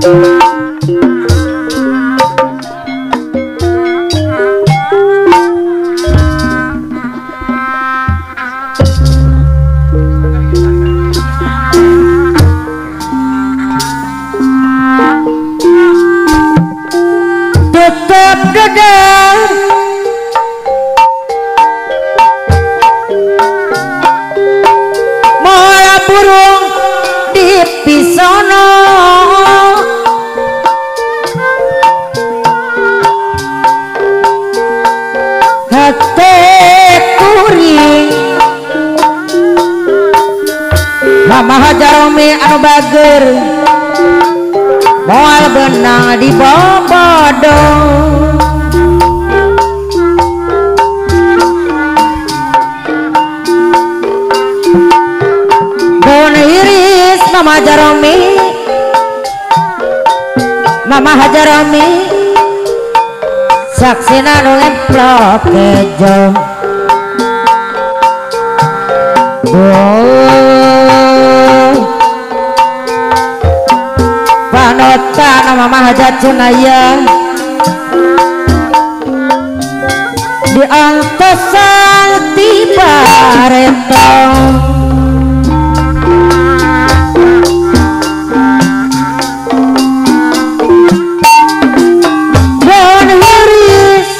tutup dedang mola burung di pisono hati kuring Mama Hajaromi anu bager moal benang di bobodong daun iris Mama Hajaromi Mama Hajaromi saksina nu ngemplok kejo panutan Mama Hajat Sunaya di antosan tiba retong daun iris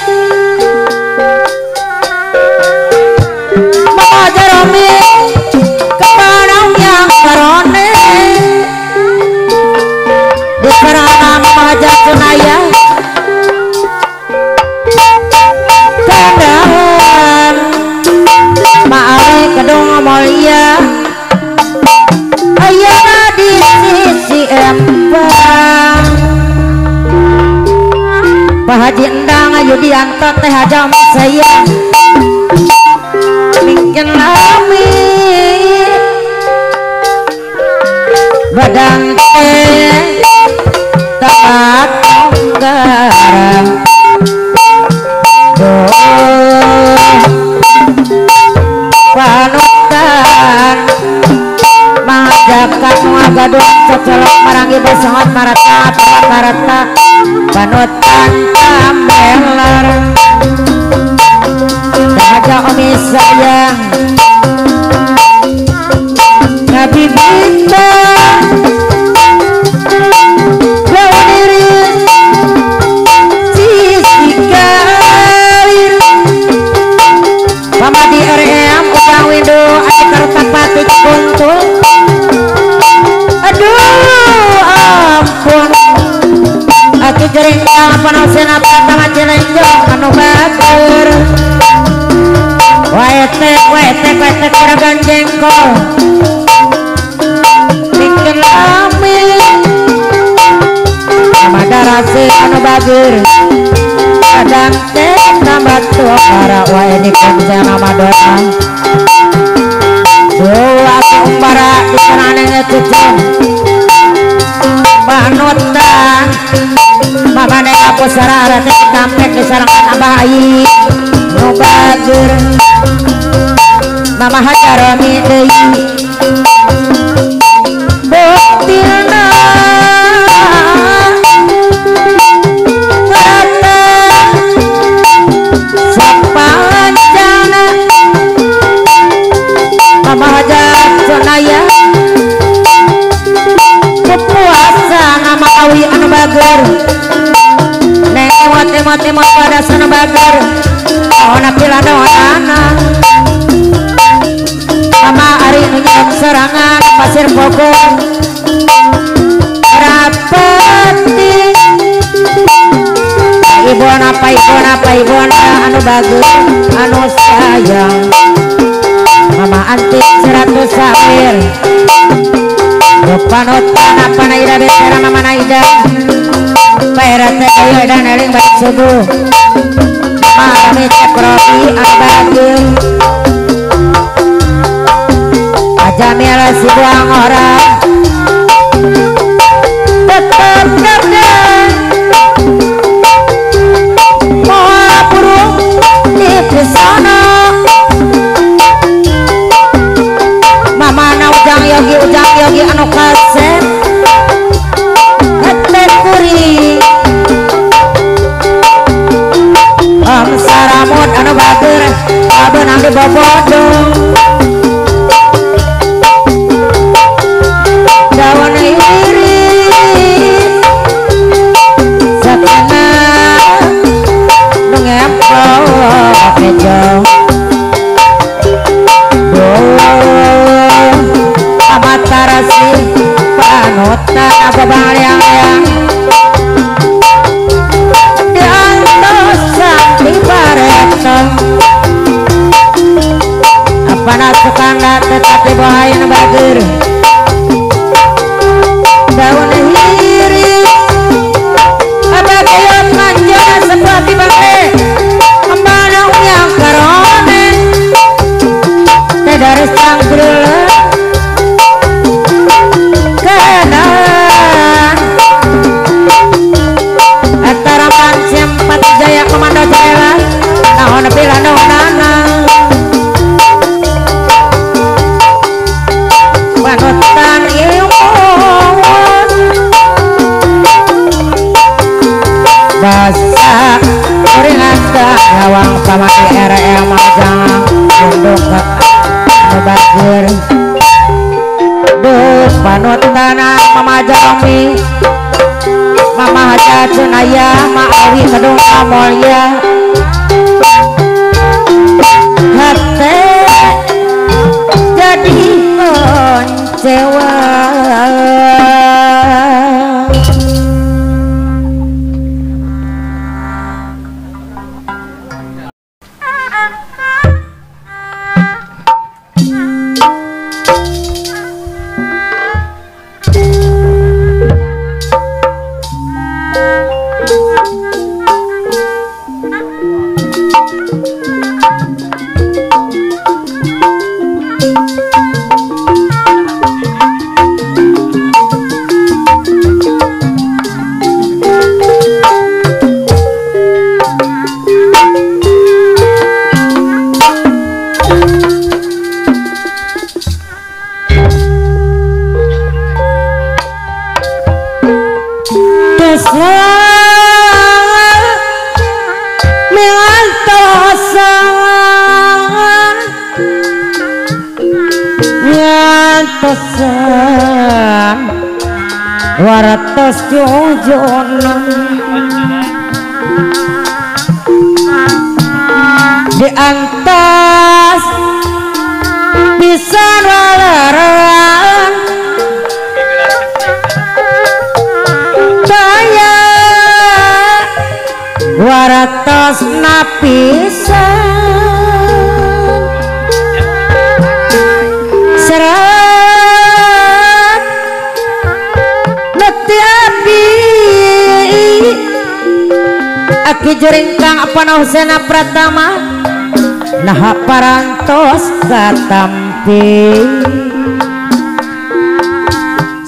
Mama Hajaromi kepadang yang karone di kerana Mama Hajat Sunaya kedahan maari kedung mulia ayana di sisi empang Pak Haji Endang Yudianto teh hajam saya mungkin lami badang teh tempat garang panutan mengajakan ngagadung cocolok marangi besangot marata parata panutan tambeler dahaja omi sayang Nabi Bita daun iris sisi kalir Mama di RM ukang windu ati karutak pati kuntul aduh ampun ati jeringang panasin apa tangan jelenjong anu bager wetek keragan jengkol bikin lami sama darasi anu bager kadang teh tambah tua para wae ini kunci nama doa doa kumpara di sana nengnya cucung panutan mama neng aku sarara teh kampek di sarangan abah ayi nu bager Mama Hajaromi deui buktina rata sapancana Mama Hajat Sunaya kepuasa nama awi anu bager neng emot pada sana bager ona pila doana Mama ari nyok serangan pasir Bogor rapati ibona anu bagus anu sayang Mama antik 100 sawir panutan apa naida betera Mama naida paira teh ayo dan eling baik subuh Mama cek robi anu bagus Jamil si buang orang tetap gerdang mola burung di pesona Mama na ujang yogi anu kaset hati apa baliang-liang diantos sakti paretong apa nasukanda tetapi bahayan bagir daun hiri ada kayat manjana seperti bangke kembana yang karone dari sanggrila kenan antara pancem pati jaya komando jaya nahon bila nonana panutan ilmu basa uringanda ngawang pamani RM majang untuk bagir duh panutana mama jami mama haja cenaya maawi kedung amolya hati jadi koncewa waratos jojonan di antas bisa walaran saya waratos napisan Aki jeringkang apa nausena pratama nah parantos katampi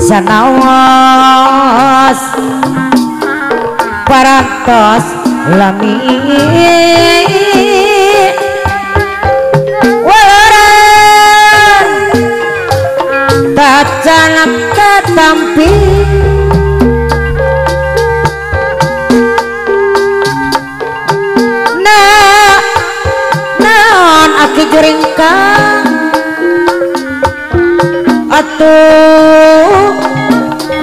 sanawas parantos lami waran tacanak katampi aki jeringkang atuh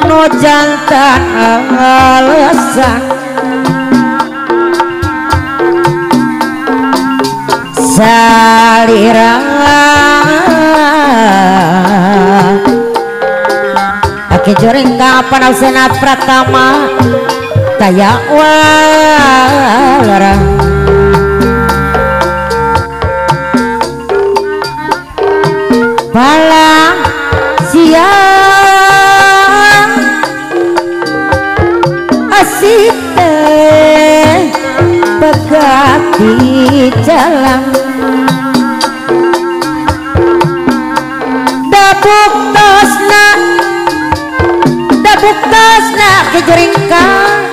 no jantan alasan salira aki jeringkang apa nausena pratama kaya walara palang siang asik teh pegati jalan dabuk tosna kejeringkang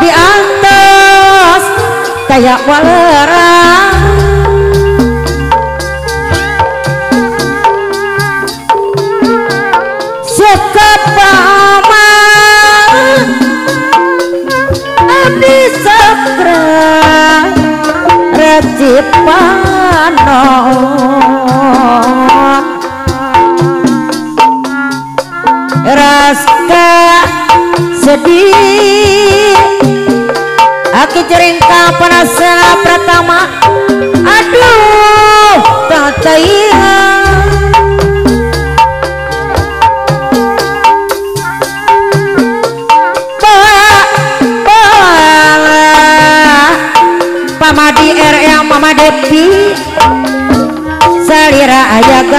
diantos kayak walerang Cipanon raska sedih aki jeringkang panasena pratama aduh tak tayang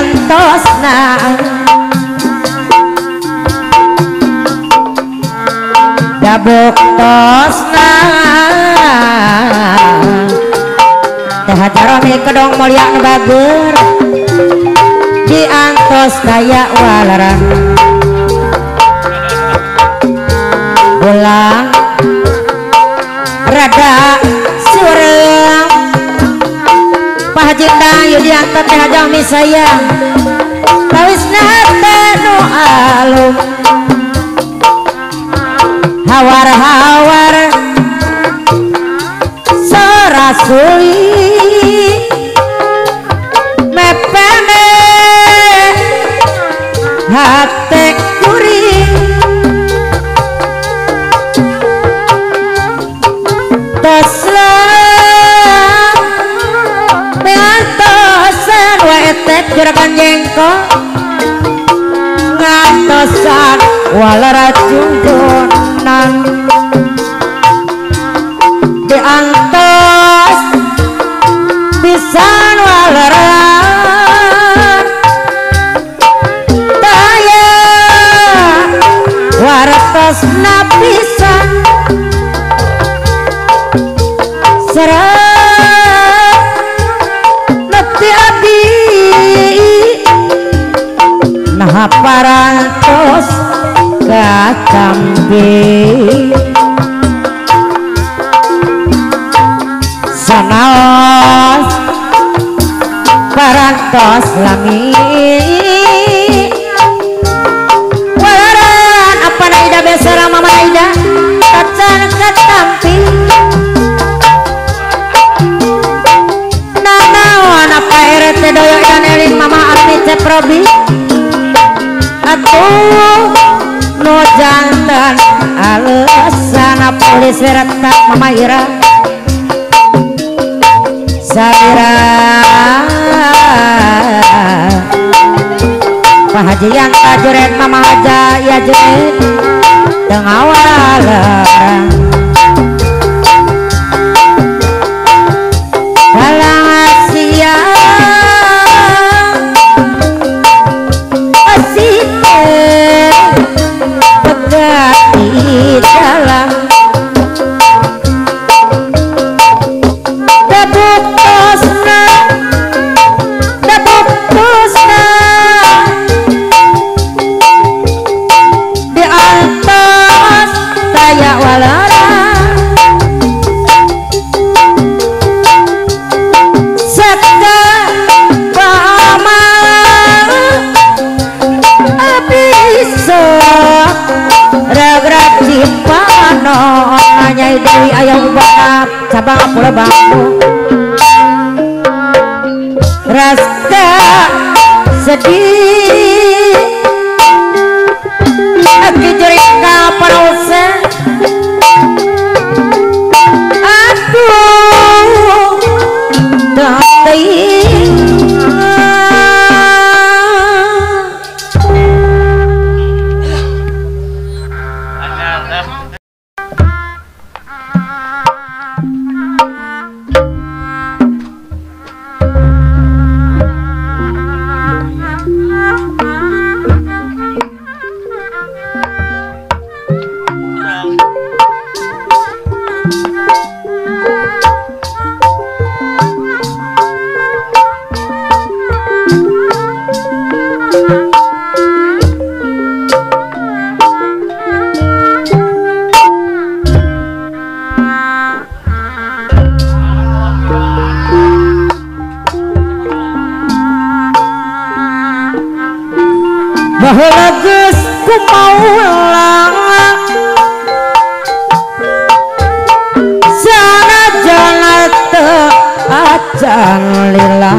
diantosna dabuk tosna teh jarami kedong mulia nu bager diantos daya walaran ulang rada sureng pahajinda yudianta teh jami sayang kawisna teh nu alum hawar-hawar serasuli mepene hate kuring tosla ngantosan wetek juragan jengkol ngantosan walaracun donan diantos pisan walaran daya wartos napisan serang nepi abdi nah parantos kacambi sanaos parantos lami walaran apa naida besara mama naida kacan katampi nanaon apa RT doyo dan eling mama arti ceprobi atuh no jantan alasan polis retak mama ira Sabira Pak Haji yang kajuret mama aja ya jerit tengah walarang dalam Asia asite pegati dalam Nyai Dewi ayam ubah cabang pula bambu rasa sedih aki jerik kaparose aduh dateng baheula geus kumaulang sanajan teu acan lila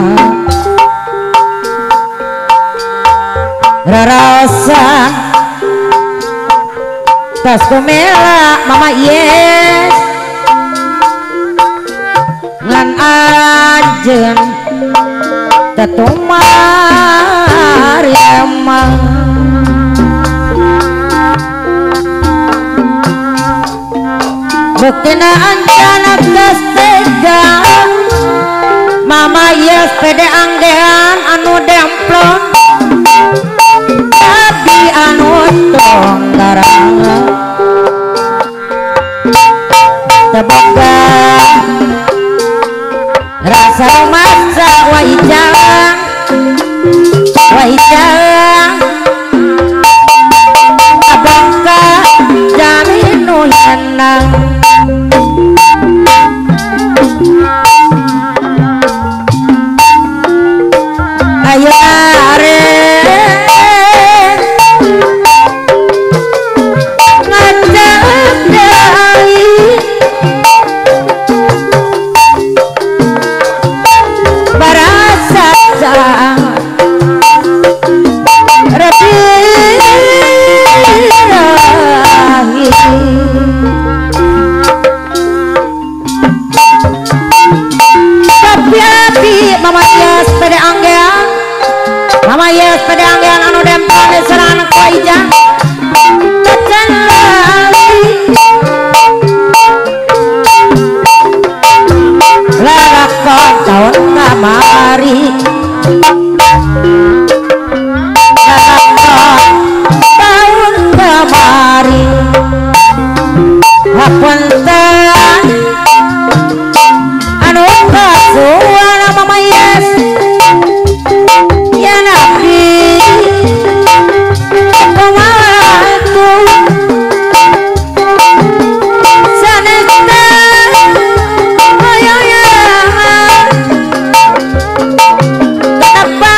rarasan tas kumela mama yes ngan anjeun tetumar emang buktina ancana geus tega mama yes pede angdean anu demplon tapi anu tonggarang teboga rasa masa wajang abangka jamin nu henang ayo are ngajak dai barasa Mama yes pada anggean anu dempel di serang koijang Tecan lali Lalakon tahun kamari Lalakon tahun kamari Hapunten anu kasuan Mama yes ya nabi pemaku sanesta ayoya kenapa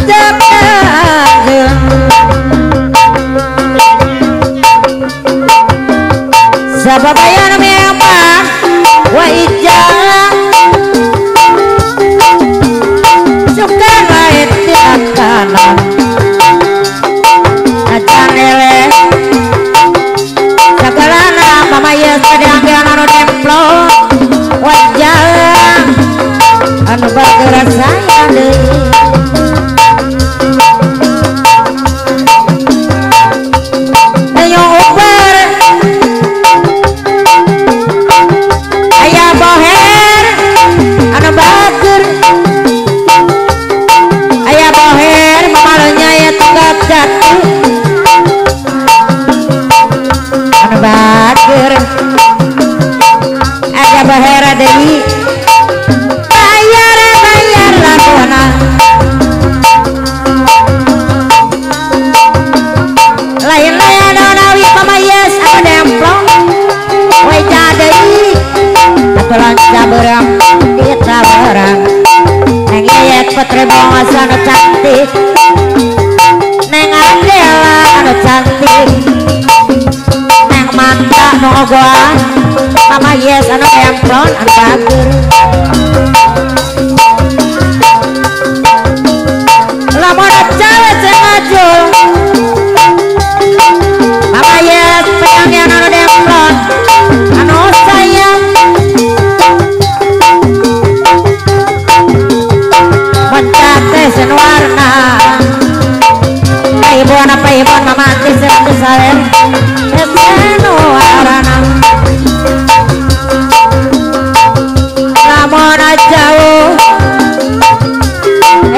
terkagum sabab ayana memang wa ijang sukan lain tidak kanan acan ele segalana mama yes pedanggian anu demplo wajah anu bagera saya deui ayo uber aya boher anu bager aya boher mamalnya ya tegap jatuh anu bager aya boher deui bayar lakona lain-lain nawi pamayes anu demplong wajah deui atulan saberang kita barang neng yayat putri bongos anu cantik neng Adela anu cantik neng manta nu ogoan mama yes anu demplon anu bager lamun cewek ceng ngajul mama yes pedanggian anu demplon anu sayang mencate sen warna paibon mama tisiratu salen esenu warna lamun jauh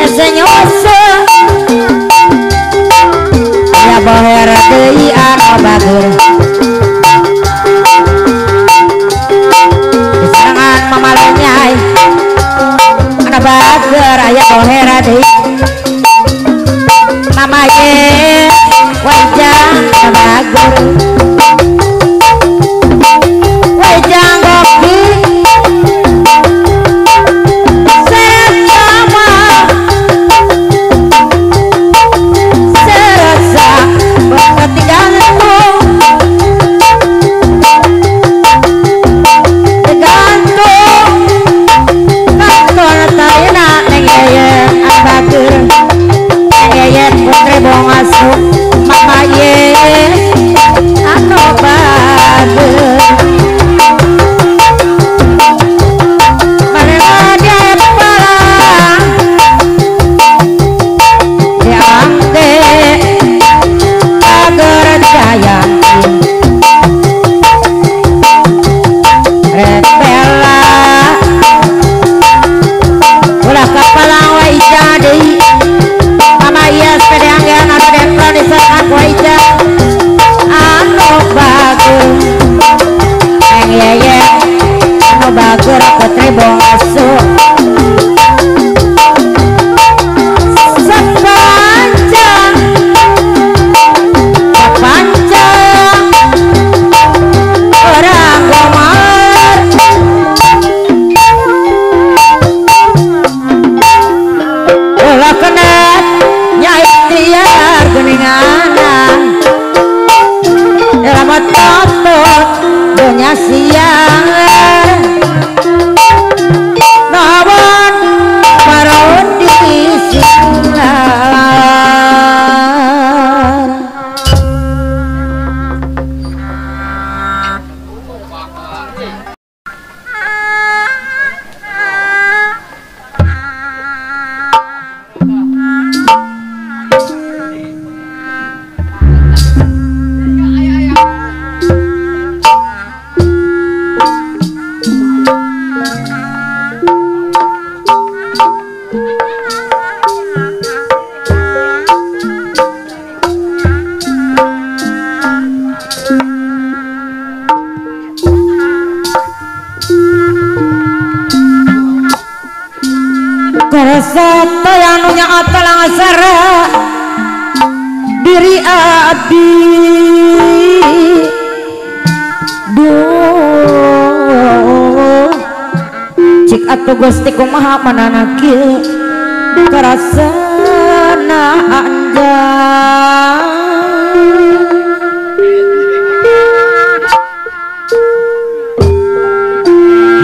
esenyoso ya boher deui anu bager diserangan mamalanyai anu bager aya boher deui mama ye wajah anu bager wajah ngopi serasa ketinggalanmu nya siang nawan parodi siang Karasata yang nyata langsara diri abdi duh cik atuh gusti kumaha manana kieu karasana anjang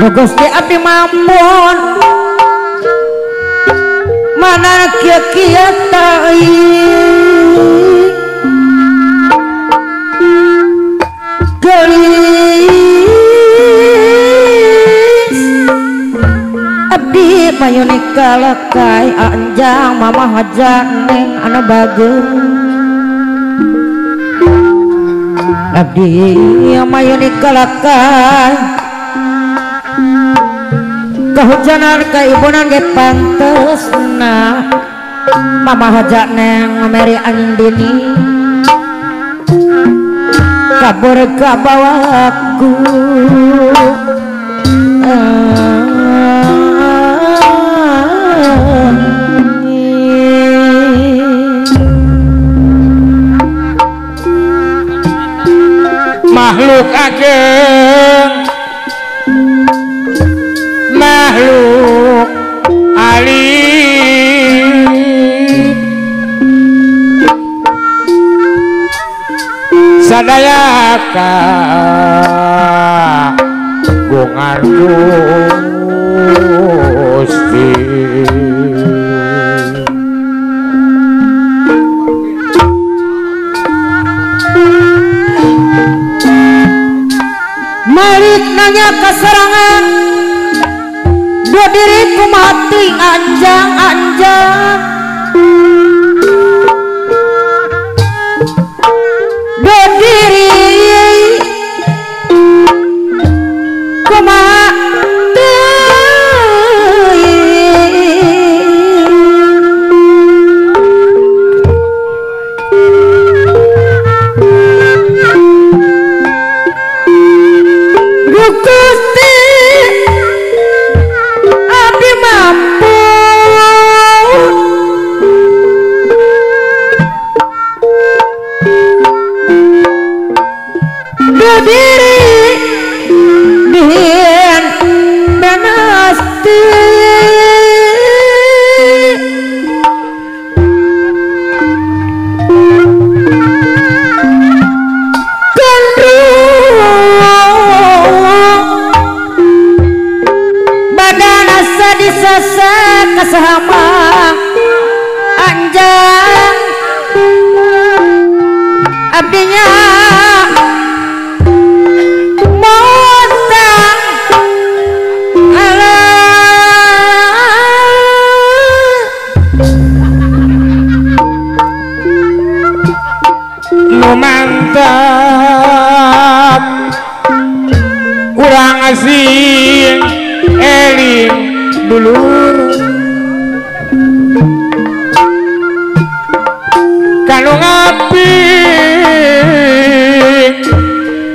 duh gusti abdi mampun mana kia-kia tai gelis abdi mayuni kalakai anjang mama haja neng anu bageung abdi mayuni kalakai kehujanan keibunan ge pantesna mama haja neng meri angin dini kabur ka bawaku makhluk ageng makhluk alim sadaya kagungan Gusti malik nanya keserangan dua diriku mati anjang-anjang dua diri ku mati Gusti abdi mampu berdiri dian benasti disasa kasahama anjang abdinya montang nu mantap urang asing eling dulu kalau ngapi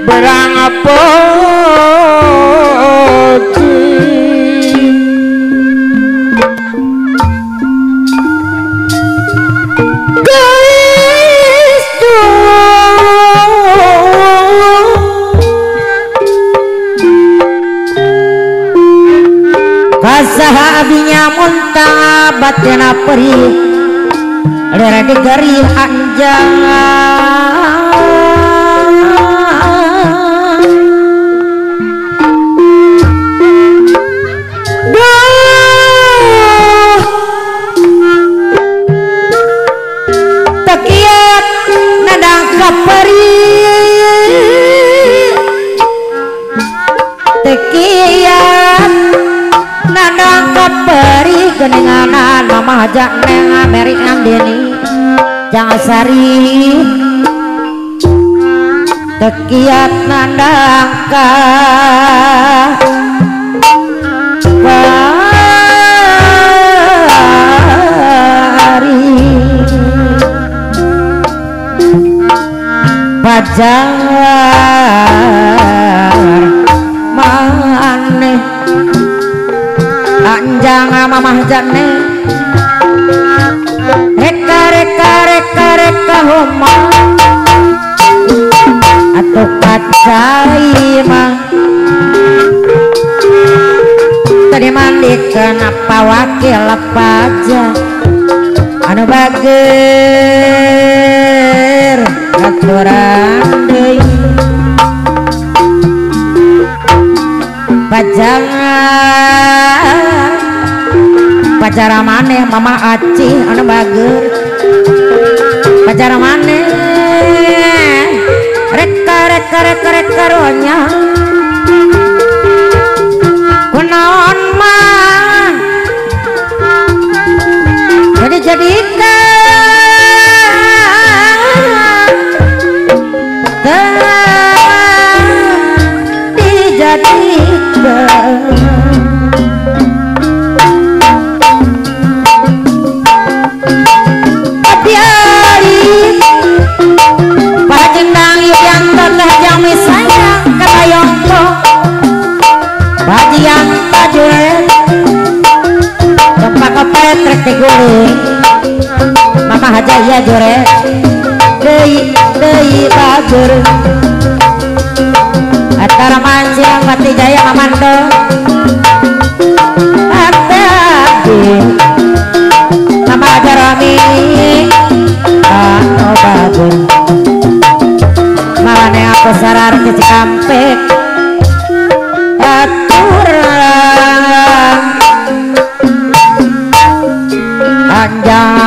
berang apa guys kasaha abinya muntah batena perih lera digarih anjang tekian nandang kaperi geninganan mama ajak neng Meri Andini jangan sari tekiat nandang kaperi pajar maneh anjang mamah jane reka homa atuh kacai mah tadi mandi kenapa wakil paja anu bager aturan deui pacara maneh mama aci anu bager pacara maneh reka ronya kunaon mah jadi-jadikan mama haja ya jore deui bager antara mancing mati jaya mamando hati mama jarami anu bager malane aku sarar ke Cikampek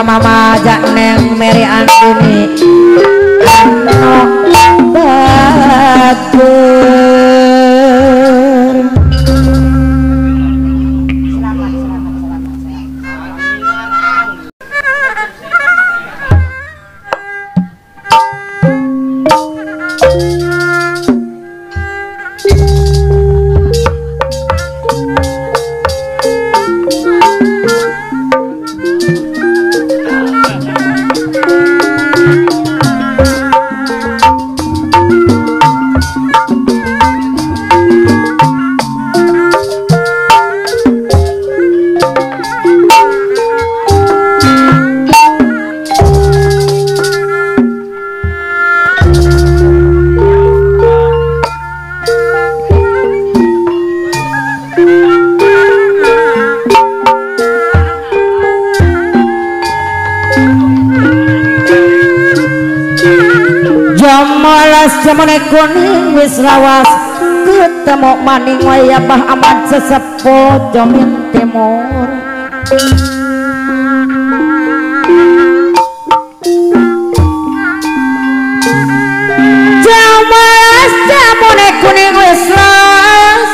mama ajak neng Meri Andini anu bager jamane kuning wis lawas ketemu maning waya Bah Ahmad sesepuh Jomin Timur jamane kuning wis lawas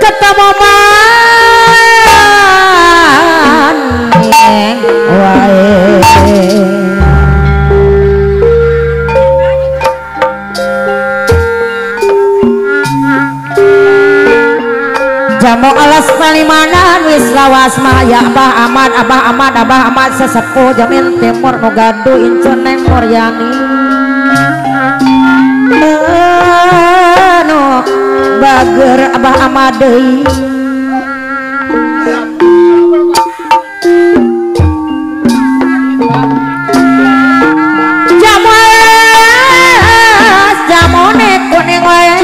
ketemu maning wae jamu alas palimanan wis lawas mah ya Abah Ahmad sesepuh Jomin Timur nu gaduh incun Neng Muryani nu bager Abah Ahmad deui jamone kuning wae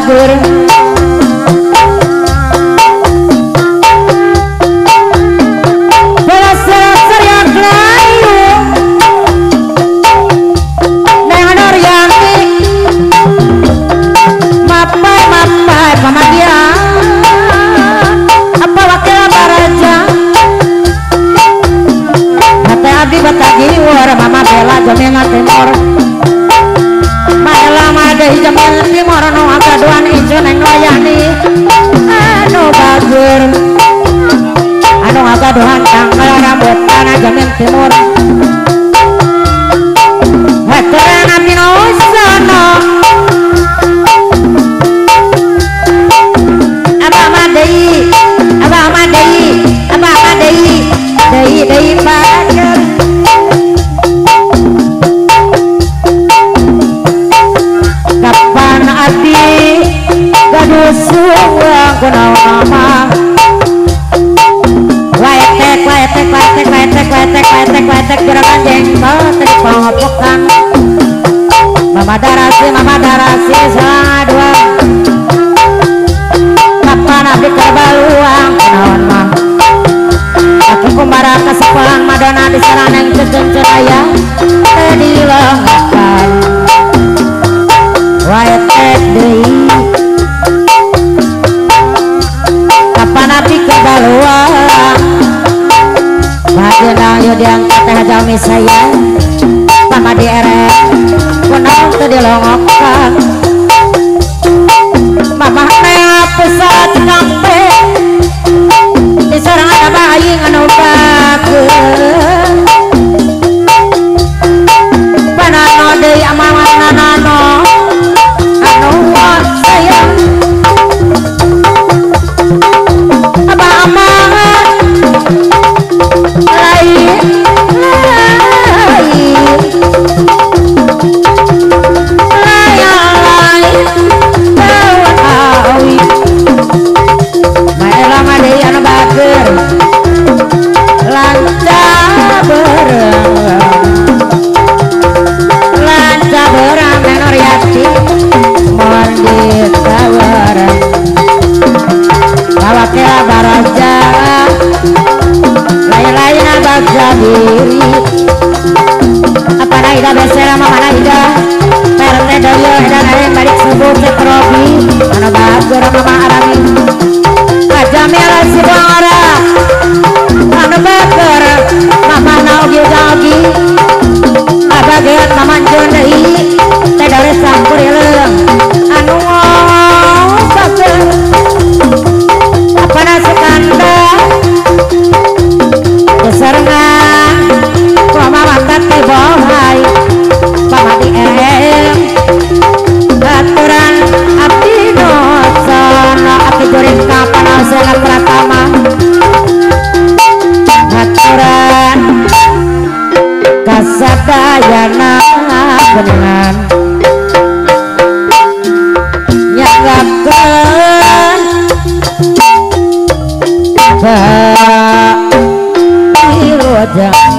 bagur bela ser yang layu neng Nuryani mapai pamadian apa wakil baraja hati abdi batagi war mama bela jamil timur maela madai jamil timur no akaduan ijo neng Nuryani anu bagur anu akaduan tanggal rambut tanah jamil timur weteran abdi no sono Dei pacar kapan ati gaduh suang kunaon nama waetek juragan jengkol teu pangopokan mama darasi salah dua kapan ati kabaluang kunaon mah aku kumbara kesepuhan Madonna di saraneng cecen ceraya tadi lengkapan waetek deui kapan api kebaluan bahagia yo diangkat teh jalmi saya pamadi ere kunaon teu dilongokkan mamah teh pusat kampe diserang ada bayi anu bageun panano deui amamanano anu sayang abah-abah lain diri apa naida besera mama naida perte doyo dan yang balik subuh cek robi mana bagur mama arami kajamil si bangora mana bagur mama naugi abageat mama jondei teh dari sampur ileng anu bagur apa nasikanda keserengan mama mantap di bohai pamadi em baturan abdi dosono abdi goreng kapan ausena pratama baturan kasadayana benengan nyanggakeun Ilodang